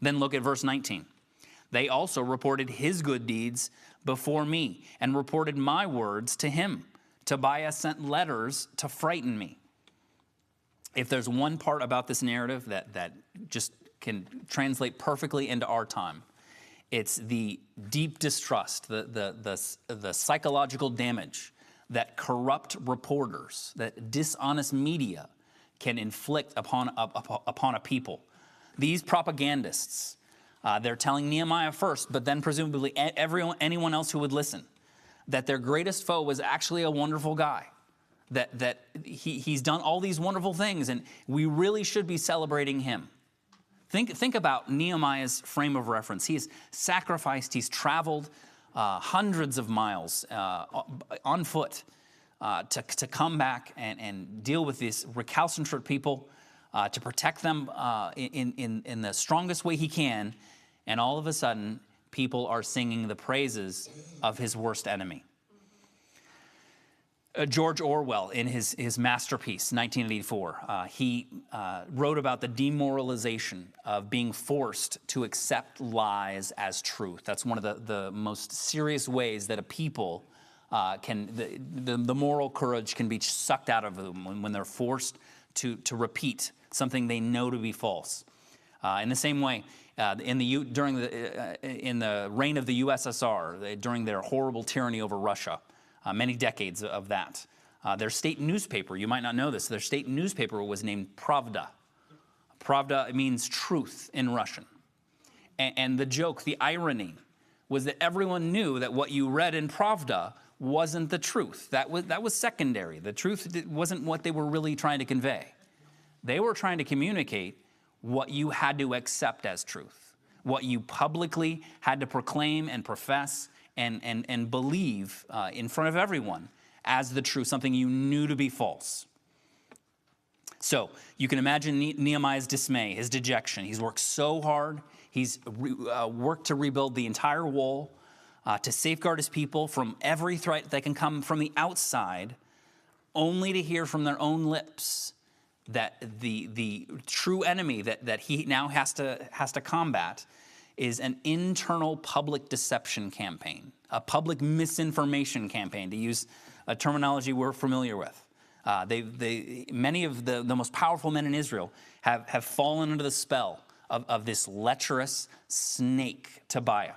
Then look at verse 19. They also reported his good deeds before me and reported my words to him. Tobiah sent letters to frighten me. If there's one part about this narrative that just can translate perfectly into our time, it's the deep distrust, the psychological damage that corrupt reporters, that dishonest media can inflict upon a people. These propagandists, they're telling Nehemiah first, but then presumably anyone else who would listen, that their greatest foe was actually a wonderful guy, that he's done all these wonderful things, and we really should be celebrating him. Think about Nehemiah's frame of reference. He's sacrificed, he's traveled hundreds of miles on foot to come back and deal with these recalcitrant people, to protect them in the strongest way he can. And all of a sudden, people are singing the praises of his worst enemy. George Orwell, in his masterpiece, 1984, he wrote about the demoralization of being forced to accept lies as truth. That's one of the most serious ways that a people the moral courage can be sucked out of them when they're forced to repeat something they know to be false. In the same way, in the reign of the USSR, during their horrible tyranny over Russia, many decades of that, their state newspaper, you might not know this, their state newspaper was named Pravda. Pravda means truth in Russian. And the joke, the irony, was that everyone knew that what you read in Pravda wasn't the truth. That was secondary. The truth wasn't what they were really trying to convey. They were trying to communicate what you had to accept as truth, what you publicly had to proclaim and profess and believe in front of everyone as the truth, something you knew to be false. So you can imagine Nehemiah's dismay, his dejection. He's worked so hard. He's worked to rebuild the entire wall, to safeguard his people from every threat that can come from the outside, only to hear from their own lips that the true enemy that he now has to combat is an internal public deception campaign, a public misinformation campaign, to use a terminology we're familiar with. Many of the most powerful men in Israel have fallen under the spell of this lecherous snake, Tobiah.